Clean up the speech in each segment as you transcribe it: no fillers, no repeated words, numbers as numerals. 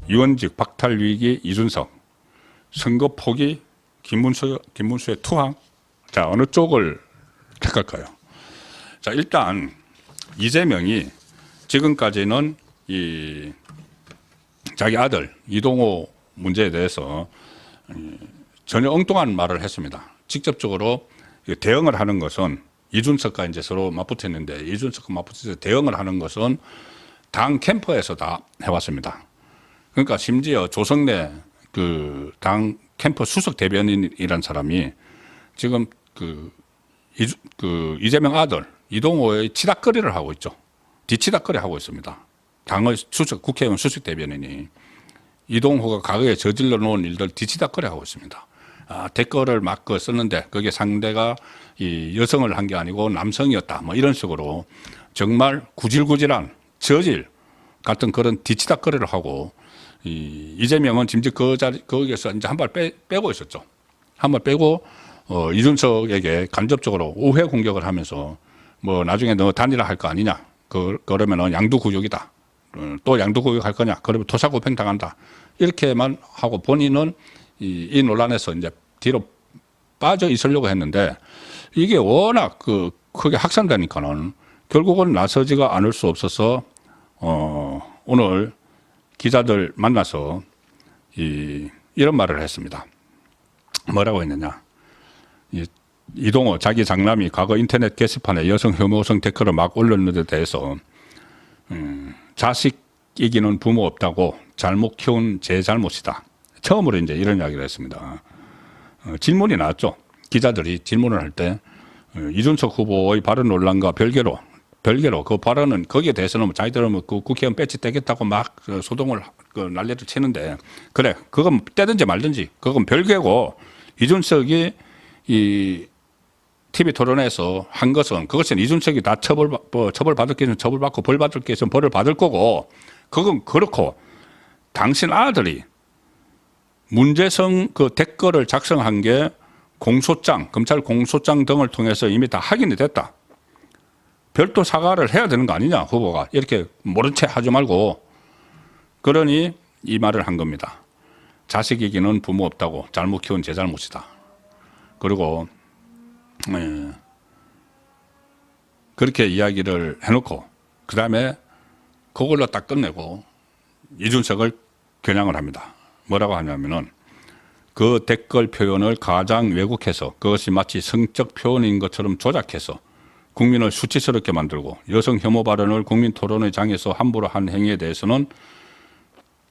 유원직 박탈 위기 이준석, 선거 포기 김문수의 투항. 자, 어느 쪽을 택할까요? 자, 일단 이재명이 지금까지는 이 자기 아들 이동호 문제에 대해서 전혀 엉뚱한 말을 했습니다. 직접적으로 대응을 하는 것은 이준석과 이제 서로 맞붙었는데, 이준석과 맞붙어서 대응을 하는 것은 당 캠프에서 다 해왔습니다. 그러니까 심지어 조성래 그 당 캠프 수석 대변인이란 사람이 지금 이재명 아들 이동호의 치닥거리를 하고 있죠. 뒤치닥거리 하고 있습니다. 당의 국회의원 수석 대변인이 이동호가 과거에 저질러 놓은 일들 뒤치닥거리 하고 있습니다. 댓글을 막 썼는데 그게 상대가 이 여성을 한 게 아니고 남성이었다. 뭐 이런 식으로 정말 구질구질한 저질 같은 그런 뒤치닥거리를 하고, 이재명은 심지어 거기에서 이제 한 발 빼고 있었죠. 한 발 빼고 이준석에게 간접적으로 오해 공격을 하면서 뭐 나중에 너 단일화 할 거 아니냐. 그러면은 양두구역이다. 또 양두구역 할 거냐. 그러면 토사구팽 당한다. 이렇게만 하고 본인은 이 논란에서 이제 뒤로 빠져 있으려고 했는데, 이게 워낙 크게 확산되니까는 결국은 나서지가 않을 수 없어서 오늘 기자들 만나서 이런 말을 했습니다. 뭐라고 했느냐. 이동호 자기 장남이 과거 인터넷 게시판에 여성 혐오성 댓글을 막 올렸는 데 대해서 자식 이기는 부모 없다고 잘못 키운 제 잘못이다. 처음으로 이제 이런 이야기를 했습니다. 질문이 나왔죠. 기자들이 질문을 할 때 이준석 후보의 발언 논란과 별개로 그 발언은 거기에 대해서는 자기들은 그 국회의원 배치 떼겠다고 막 소동을 난리를 치는데, 그래 그건 떼든지 말든지 그건 별개고, 이준석이 이 TV 토론에서 한 것은 그것은 이준석이 다 처벌받을 게 있으면 처벌받고 벌 받을 게 있으면 벌을 받을 거고, 그건 그렇고 당신 아들이 문재성 그 댓글을 작성한 게 공소장, 검찰 공소장 등을 통해서 이미 다 확인이 됐다. 별도 사과를 해야 되는 거 아니냐, 후보가. 이렇게 모른 채 하지 말고. 그러니 이 말을 한 겁니다. 자식이기는 부모 없다고 잘못 키운 제 잘못이다. 그리고 그렇게 이야기를 해놓고 그 다음에 그걸로 딱 끝내고 이준석을 겨냥을 합니다. 뭐라고 하냐면은 그 댓글 표현을 가장 왜곡해서 그것이 마치 성적 표현인 것처럼 조작해서 국민을 수치스럽게 만들고 여성 혐오 발언을 국민 토론의 장에서 함부로 한 행위에 대해서는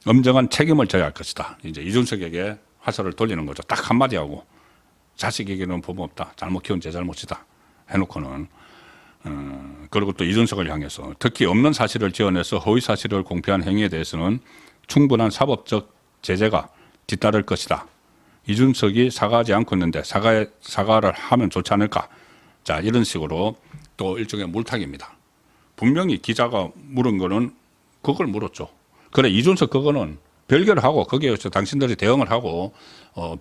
엄정한 책임을 져야 할 것이다. 이제 이준석에게 화살을 돌리는 거죠. 딱 한마디 하고 자식에게는 부모 없다. 잘못 키운 제 잘못이다. 해놓고는 그리고 또 이준석을 향해서 특히 없는 사실을 지어내서 허위 사실을 공표한 행위에 대해서는 충분한 사법적 제재가 뒤따를 것이다. 이준석이 사과하지 않고 있는데 사과를 하면 좋지 않을까. 자, 이런 식으로 또 일종의 물타기입니다. 분명히 기자가 물은 거는 그걸 물었죠. 그래, 이준석 그거는 별개를 하고 거기에 당신들이 대응을 하고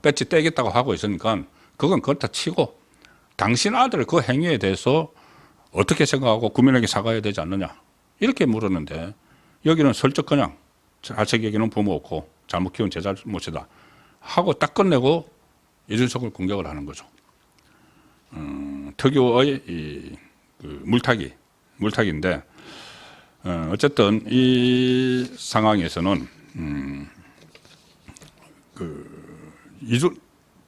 배지 떼겠다고 하고 있으니까 그건 그렇다 치고 당신 아들 그 행위에 대해서 어떻게 생각하고 국민에게 사과해야 되지 않느냐. 이렇게 물었는데 여기는 슬쩍 그냥 자식에게는 부모 없고 잘못 키운 제 잘못이다 하고 딱 끝내고 이준석을 공격을 하는 거죠. 특유의 그 물타기인데 어쨌든 이 상황에서는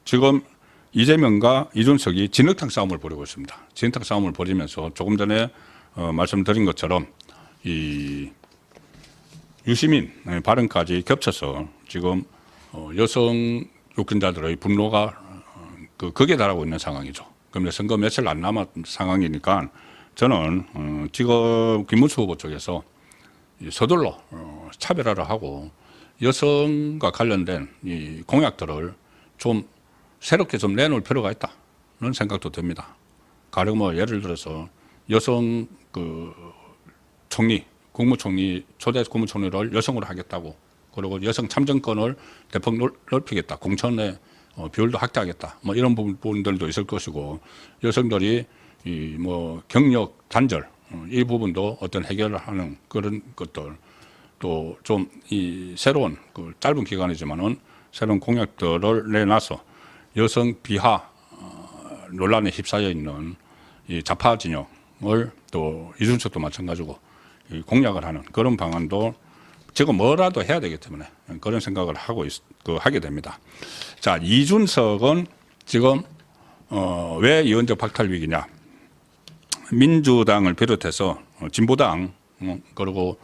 지금 이재명과 이준석이 진흙탕 싸움을 벌이고 있습니다. 진흙탕 싸움을 벌이면서 조금 전에 말씀드린 것처럼 이 유시민 발언까지 겹쳐서 지금 여성 유권자들의 분노가 극에 달하고 있는 상황이죠. 그런데 선거 며칠 안 남은 상황이니까 저는 지금 김문수 후보 쪽에서 서둘러 차별화를 하고 여성과 관련된 이 공약들을 좀 새롭게 좀 내놓을 필요가 있다는 생각도 듭니다. 가령 뭐 예를 들어서 여성 총리, 국무총리, 초대 국무총리를 여성으로 하겠다고, 그리고 여성 참정권을 대폭 넓히겠다, 공천의 비율도 확대하겠다, 뭐 이런 부분들도 있을 것이고, 여성들이 이 뭐 경력 단절 이 부분도 어떤 해결을 하는 그런 것들, 또 좀 이 새로운 그 짧은 기간이지만은 새로운 공약들을 내놔서 여성 비하 논란에 휩싸여 있는 이 좌파 진영을 또 이준석도 마찬가지고 공략을 하는 그런 방안도 지금 뭐라도 해야 되기 때문에 그런 생각을 하게 됩니다. 자, 이준석은 지금 왜 이원적 박탈 위기냐? 민주당을 비롯해서 진보당 그리고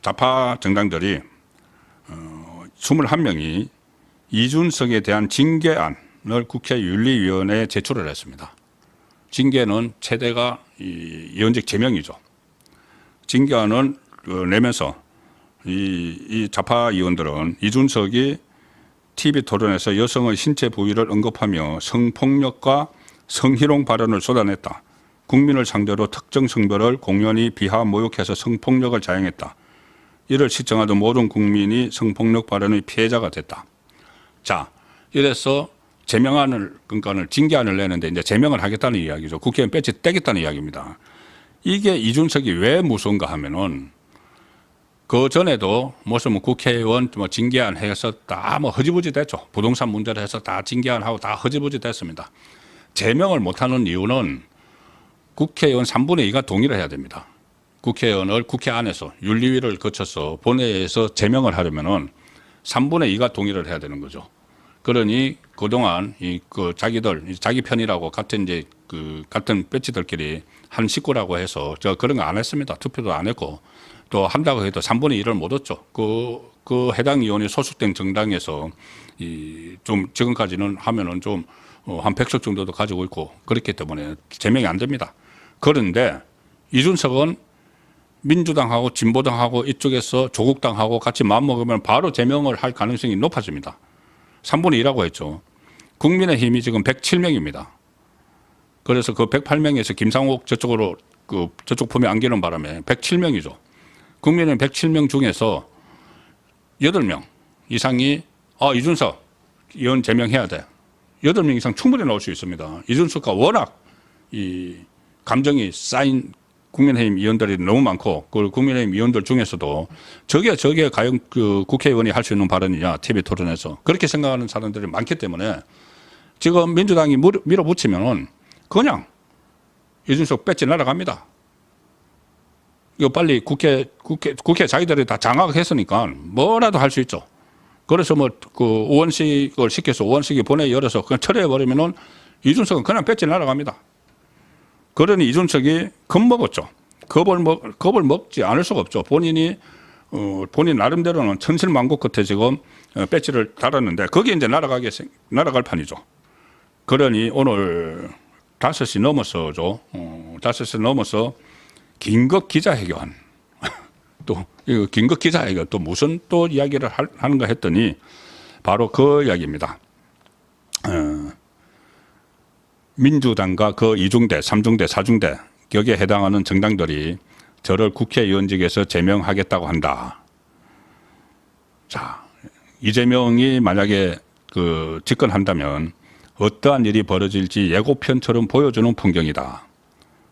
좌파 정당들이 21명이 이준석에 대한 징계안을 국회 윤리위원회에 제출을 했습니다. 징계는 최대가 이원적 제명이죠. 징계안을 내면서 이 좌파 의원들은 이준석이 TV 토론에서 여성의 신체 부위를 언급하며 성폭력과 성희롱 발언을 쏟아냈다. 국민을 상대로 특정 성별을 공연히 비하 모욕해서 성폭력을 자행했다. 이를 시청하던 모든 국민이 성폭력 발언의 피해자가 됐다. 자, 이래서 제명안을 그러니까 징계안을 내는데 이제 제명을 하겠다는 이야기죠. 국회의원 배지 떼겠다는 이야기입니다. 이게 이준석이 왜 무서운가 하면은 그 전에도 무슨 국회의원 뭐 징계안 해서 다 뭐 허지부지 됐죠. 부동산 문제를 해서 다 징계안하고 다 허지부지 됐습니다. 제명을 못하는 이유는 국회의원 3분의 2가 동의를 해야 됩니다. 국회의원을 국회 안에서 윤리위를 거쳐서 본회의에서 제명을 하려면은 3분의 2가 동의를 해야 되는 거죠. 그러니 그동안 자기들 자기 편이라고 같은 같은 배치들끼리 한 식구라고 해서 저 그런 거 안 했습니다. 투표도 안 했고 또 한다고 해도 3분의 1을 못 얻죠. 그 해당 의원이 소속된 정당에서 좀 지금까지는 하면은 좀 한 100석 정도도 가지고 있고 그렇기 때문에 제명이 안 됩니다. 그런데 이준석은 민주당하고 진보당하고 이쪽에서 조국당하고 같이 마음먹으면 바로 제명을 할 가능성이 높아집니다. 3분의 2라고 했죠. 국민의힘이 지금 107명입니다. 그래서 그 108명에서 김상옥 저쪽으로 저쪽 품에 안기는 바람에 107명이죠. 국민의힘 107명 중에서 8명 이상이 이준석 의원 제명해야 돼. 8명 이상 충분히 나올 수 있습니다. 이준석과 워낙 이 감정이 쌓인 국민의힘 의원들이 너무 많고 그 국민의힘 의원들 중에서도 저게 과연 그 국회의원이 할 수 있는 발언이냐 TV 토론에서 그렇게 생각하는 사람들이 많기 때문에 지금 민주당이 밀어붙이면은 그냥 이준석 배지 날아갑니다. 이거 빨리 국회 자기들이 다 장악했으니까 뭐라도 할 수 있죠. 그래서 뭐 그 의원식을 시켜서 의원식이 본회의 열어서 그냥 철회해 버리면은 이준석은 그냥 배지 날아갑니다. 그러니 이준석이 겁먹었죠. 겁을 먹지 않을 수가 없죠. 본인 나름대로는 천실만고 끝에 지금 배지를 달았는데 거기에 이제 날아갈 판이죠. 그러니 오늘 5시 넘어서죠. 5시 넘어서 긴급 기자회견. 또 긴급 기자회견 또 무슨 또 이야기를 하는가 했더니 바로 그 이야기입니다. 민주당과 그 2중대, 3중대, 4중대 여기에 해당하는 정당들이 저를 국회의원직에서 제명하겠다고 한다. 자, 이재명이 만약에 집권한다면 어떠한 일이 벌어질지 예고편처럼 보여주는 풍경이다.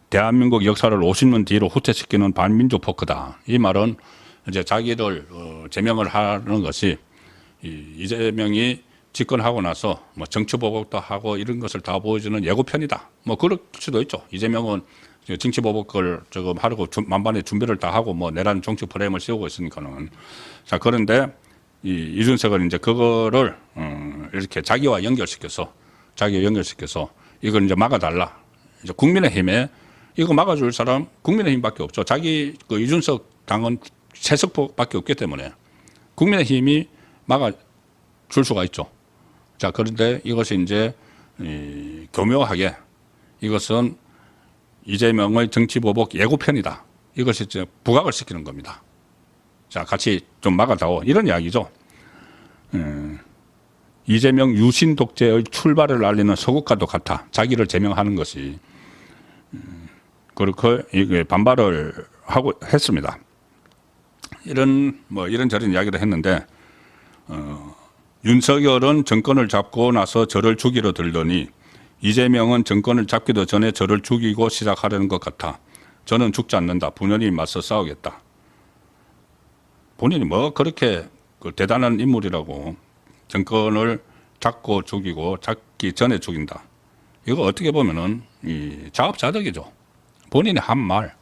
대한민국 역사를 50년 뒤로 후퇴시키는 반민주 포크다. 이 말은 이제 자기를 제명을 하는 것이 이재명이 집권하고 나서 뭐 정치 보복도 하고 이런 것을 다 보여주는 예고편이다. 뭐 그럴 수도 있죠. 이재명은 정치 보복을 지금 하려고 만반의 준비를 다 하고 뭐 내란 정치 프레임을 씌우고 있으니까는. 자, 그런데 이준석은 이제 그거를 이렇게 자기와 연결시켜서 이걸 이제 막아달라. 이제 국민의힘에 이거 막아줄 사람 국민의힘밖에 없죠. 그 이준석 당은 세석밖에 없기 때문에 국민의힘이 막아줄 수가 있죠. 자, 그런데 이것이 이제 교묘하게 이것은 이재명의 정치보복 예고편이다. 이것이 이제 부각을 시키는 겁니다. 자, 같이 좀 막아다오. 이런 이야기죠. 이재명 유신 독재의 출발을 알리는 서국과도 같아. 자기를 제명하는 것이. 그렇게 반발을 했습니다. 이런저런 이야기를 했는데, 윤석열은 정권을 잡고 나서 저를 죽이러 들더니 이재명은 정권을 잡기도 전에 저를 죽이고 시작하려는 것 같아. 저는 죽지 않는다. 분연히 맞서 싸우겠다. 본인이 뭐 그렇게 그 대단한 인물이라고 정권을 잡고 죽이고 잡기 전에 죽인다. 이거 어떻게 보면은 이 자업자득이죠. 본인이 한 말.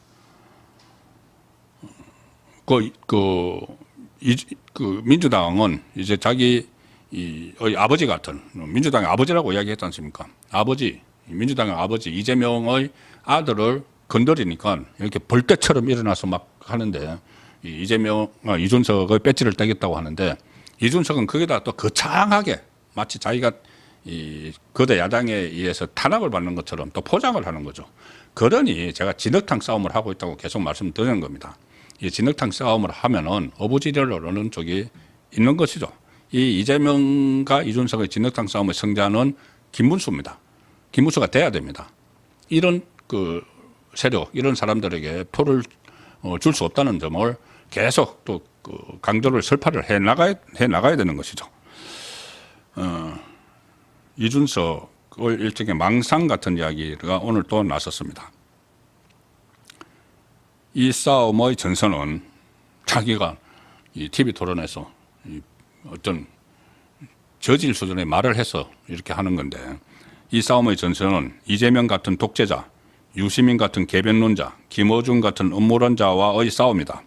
그 민주당은 이제 자기 아버지 같은 민주당의 아버지라고 이야기했지 않습니까? 민주당의 아버지 이재명의 아들을 건드리니까 이렇게 벌떼처럼 일어나서 막 하는데 이준석의 배지를 떼겠다고 하는데 이준석은 거기다 또 거창하게 마치 자기가 이 거대 야당에 의해서 탄압을 받는 것처럼 또 포장을 하는 거죠. 그러니 제가 진흙탕 싸움을 하고 있다고 계속 말씀드리는 겁니다. 이 진흙탕 싸움을 하면은 어부지리를 하는 쪽이 있는 것이죠. 이 이재명과 이준석의 진흙탕 싸움의 승자는 김문수입니다. 김문수가 돼야 됩니다. 이런 그 세력, 이런 사람들에게 표를 줄 수 없다는 점을 계속 또 그 강조를 설파를 해 나가야 되는 것이죠. 이준석을 일종의 망상 같은 이야기가 오늘 또 나섰습니다. 이 싸움의 전선은 자기가 이 TV 토론에서 어떤 저질 수준의 말을 해서 이렇게 하는 건데 이 싸움의 전선은 이재명 같은 독재자, 유시민 같은 개변론자, 김어준 같은 음모론자와의 싸움이다.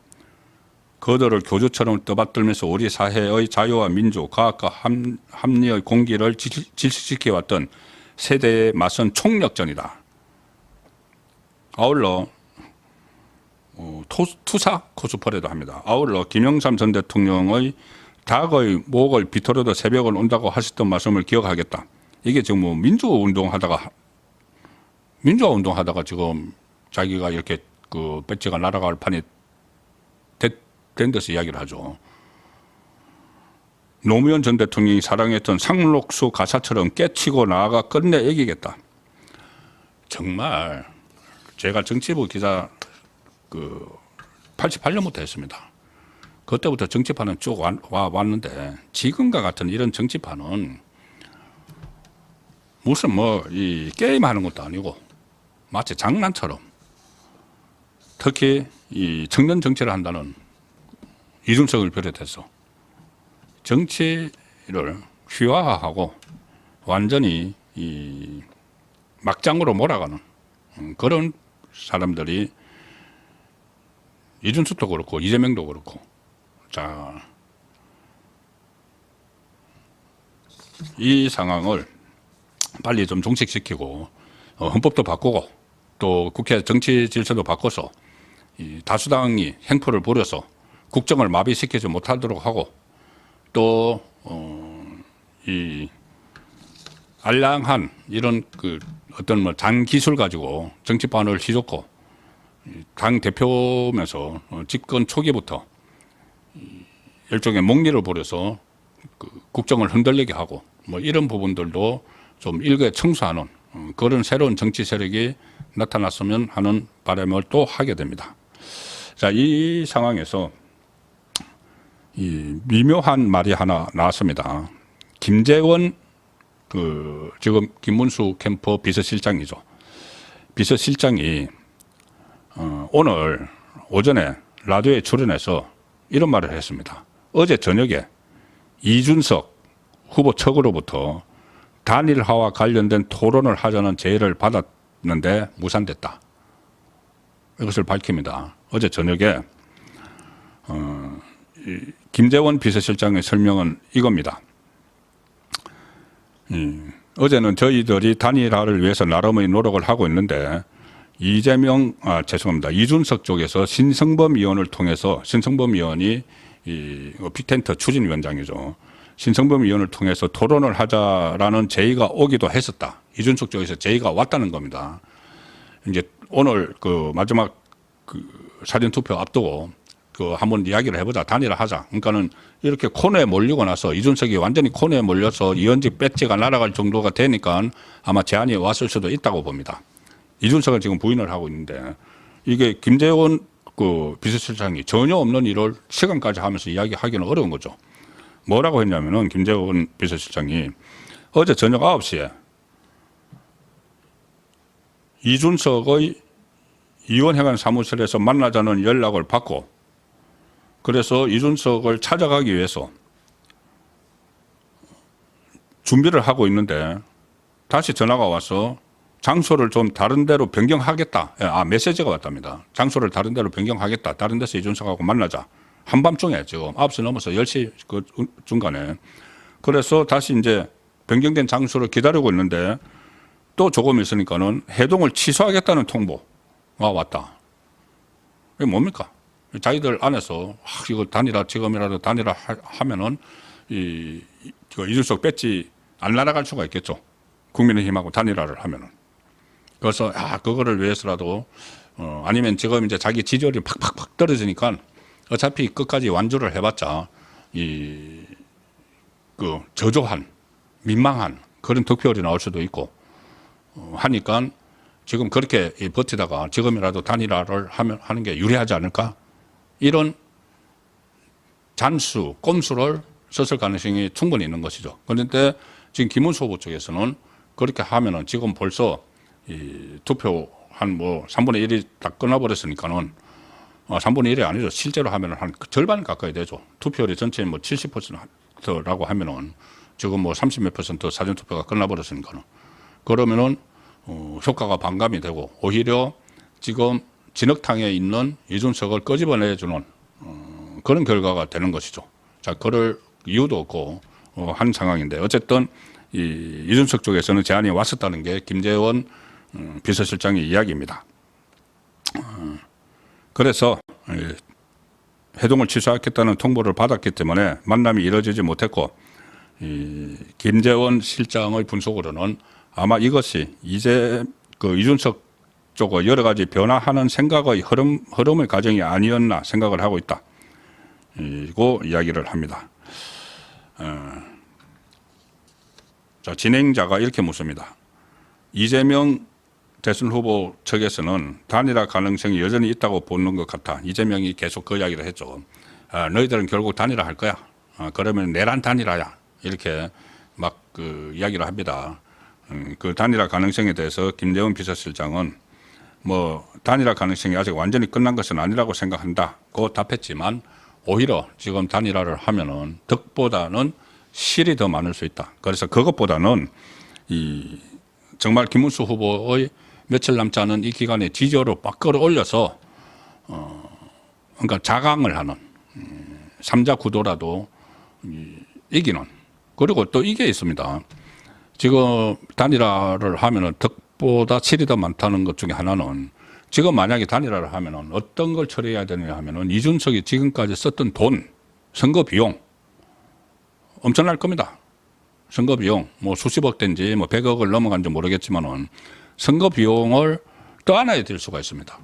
그들을 교주처럼 떠받들면서 우리 사회의 자유와 민주, 과학과 합리의 공기를 질식시켜왔던 세대에 맞선 총력전이다. 아울러 투사 코스프레도 합니다. 아울러 김영삼 전 대통령의 닭의 목을 비틀어도 새벽을 온다고 하셨던 말씀을 기억하겠다. 이게 지금 뭐 민주화 운동하다가 지금 자기가 이렇게 그 배지가 날아갈 판이 된 데서 이야기를 하죠. 노무현 전 대통령이 사랑했던 상록수 가사처럼 깨치고 나아가 끝내 이기겠다. 정말 제가 정치부 기자 88년부터 했습니다. 그때부터 정치판은 쭉 왔는데 지금과 같은 이런 정치판은 무슨 뭐 이 게임하는 것도 아니고 마치 장난처럼 특히 이 청년 정치를 한다는 이준석을 비롯해서 정치를 휘화하고 완전히 이 막장으로 몰아가는 그런 사람들이 이준석도 그렇고 이재명도 그렇고 자, 이 상황을 빨리 좀 종식시키고 헌법도 바꾸고 또 국회 정치 질서도 바꿔서 이 다수당이 행포를 부려서 국정을 마비시키지 못하도록 하고 또 이 알량한 이런 그 어떤 뭐 장 기술 가지고 정치판을 휘젓고 당 대표면서 집권 초기부터 일종의 목리를 부려서 그 국정을 흔들리게 하고 뭐 이런 부분들도 좀 일개 청소하는 그런 새로운 정치 세력이 나타났으면 하는 바람을 또 하게 됩니다. 자, 이 상황에서 이 미묘한 말이 하나 나왔습니다. 김재원 지금 김문수 캠프 비서실장이죠. 비서실장이 오늘 오전에 라디오에 출연해서 이런 말을 했습니다. 어제 저녁에 이준석 후보 측으로부터 단일화와 관련된 토론을 하자는 제의를 받았는데 무산됐다. 이것을 밝힙니다. 어제 저녁에 김재원 비서실장의 설명은 이겁니다. 어제는 저희들이 단일화를 위해서 나름의 노력을 하고 있는데 이준석 쪽에서 신성범 의원을 통해서 신성범 의원이 이 빅텐트 추진위원장이죠. 신성범 의원을 통해서 토론을 하자라는 제의가 오기도 했었다. 이준석 쪽에서 제의가 왔다는 겁니다. 이제 오늘 그 마지막 그 사전투표 앞두고 그 한번 이야기를 해보자. 단일화하자. 그러니까는 이렇게 코너에 몰리고 나서 이준석이 완전히 코너에 몰려서 이현직 배지가 날아갈 정도가 되니까 아마 제안이 왔을 수도 있다고 봅니다. 이준석은 지금 부인을 하고 있는데 이게 김재원 그 비서실장이 전혀 없는 일을 시간까지 하면서 이야기하기는 어려운 거죠. 뭐라고 했냐면은 김재원 비서실장이 어제 저녁 9시에 이준석의 이원회관 사무실에서 만나자는 연락을 받고 그래서 이준석을 찾아가기 위해서 준비를 하고 있는데 다시 전화가 와서 장소를 좀 다른 데로 변경하겠다. 메시지가 왔답니다. 장소를 다른 데로 변경하겠다. 다른 데서 이준석하고 만나자. 한밤중에 지금 9시 넘어서 10시 그 중간에. 그래서 다시 이제 변경된 장소를 기다리고 있는데 또 조금 있으니까는 해동을 취소하겠다는 통보가 왔다. 이게 뭡니까? 자기들 안에서 이거 단일화 지금이라도 단일화 하면은 이준석 배지 안 날아갈 수가 있겠죠. 국민의힘하고 단일화를 하면은. 그래서 그거를 위해서라도 아니면 지금 이제 자기 지지율이 팍팍팍 떨어지니까 어차피 끝까지 완주를 해봤자 그 저조한 민망한 그런 득표율이 나올 수도 있고 하니까 지금 그렇게 버티다가 지금이라도 단일화를 하는 게 유리하지 않을까 이런 잔수 꼼수를 썼을 가능성이 충분히 있는 것이죠. 그런데 지금 김문수 후보 쪽에서는 그렇게 하면은 지금 벌써 투표 한 3분의 1이 다 끝나버렸으니까는 3분의 1이 아니죠. 실제로 하면은 한 절반 가까이 되죠. 투표율이 전체 70%라고 하면은 지금 30몇 % 사전투표가 끝나버렸으니까는 그러면은 효과가 반감이 되고 오히려 지금 진흙탕에 있는 이준석을 끄집어내주는 그런 결과가 되는 것이죠. 자, 그럴 이유도 없고 한 상황인데 어쨌든 이준석 쪽에서는 제안이 왔었다는 게 김재원 비서실장의 이야기입니다. 그래서 해동을 취소하겠다는 통보를 받았기 때문에 만남이 이루어지지 못했고 김재원 실장의 분석으로는 아마 이것이 이제 이준석 쪽의 여러 가지 변화하는 생각의 흐름의 과정이 아니었나 생각을 하고 있다. 고 이야기를 합니다. 자, 진행자가 이렇게 묻습니다. 이재명 대선 후보 측에서는 단일화 가능성이 여전히 있다고 보는 것 같아. 이재명이 계속 그 이야기를 했죠. 너희들은 결국 단일화 할 거야. 그러면 내란 단일화야. 이렇게 막 그 이야기를 합니다. 그 단일화 가능성에 대해서 김재원 비서실장은 단일화 가능성이 아직 완전히 끝난 것은 아니라고 생각한다고 답했지만 오히려 지금 단일화를 하면은 득보다는 실이 더 많을 수 있다. 그래서 그것보다는 정말 김문수 후보의 며칠 남지 않은 이 기간에 지지율을 빡 끌어올려서 그러니까 자강을 하는 3자 구도라도 이기는 그리고 또 이게 있습니다. 지금 단일화를 하면은 득보다 실이 더 많다는 것 중에 하나는 지금 만약에 단일화를 하면은 어떤 걸 처리해야 되느냐 하면은 이준석이 지금까지 썼던 돈, 선거 비용 엄청날 겁니다. 선거 비용 수십억 된지 100억을 넘어간지 모르겠지만은 선거 비용을 떠안아야 될 수가 있습니다.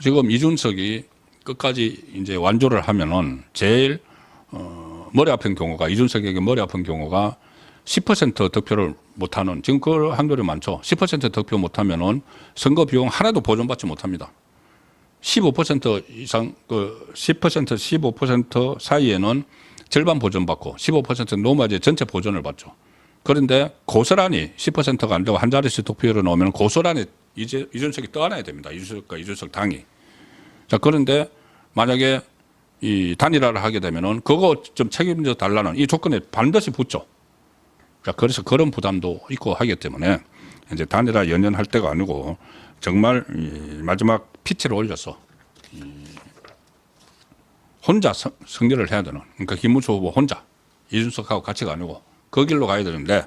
지금 이준석이 끝까지 이제 완주를 하면은 제일 머리 아픈 경우가 이준석에게 머리 아픈 경우가 10% 득표를 못하는 지금 그 확률이 많죠. 10% 득표 못하면은 선거 비용 하나도 보존받지 못합니다. 15% 이상 15% 사이에는 절반 보존받고 15% 넘어야지 전체 보존을 받죠. 그런데 고스란히 10%가 안 되고 한 자릿수 득표율을 넣으면 고스란히 이준석이 떠안아야 됩니다. 이준석 당이. 자, 그런데 만약에 이 단일화를 하게 되면은 그거 좀 책임져 달라는 이 조건에 반드시 붙죠. 자, 그래서 그런 부담도 있고 하기 때문에 이제 단일화 연연할 때가 아니고 정말 마지막 피치를 올려서 혼자 승리를 해야 되는 그러니까 김문수 후보 혼자 이준석하고 같이가 아니고 그 길로 가야 되는데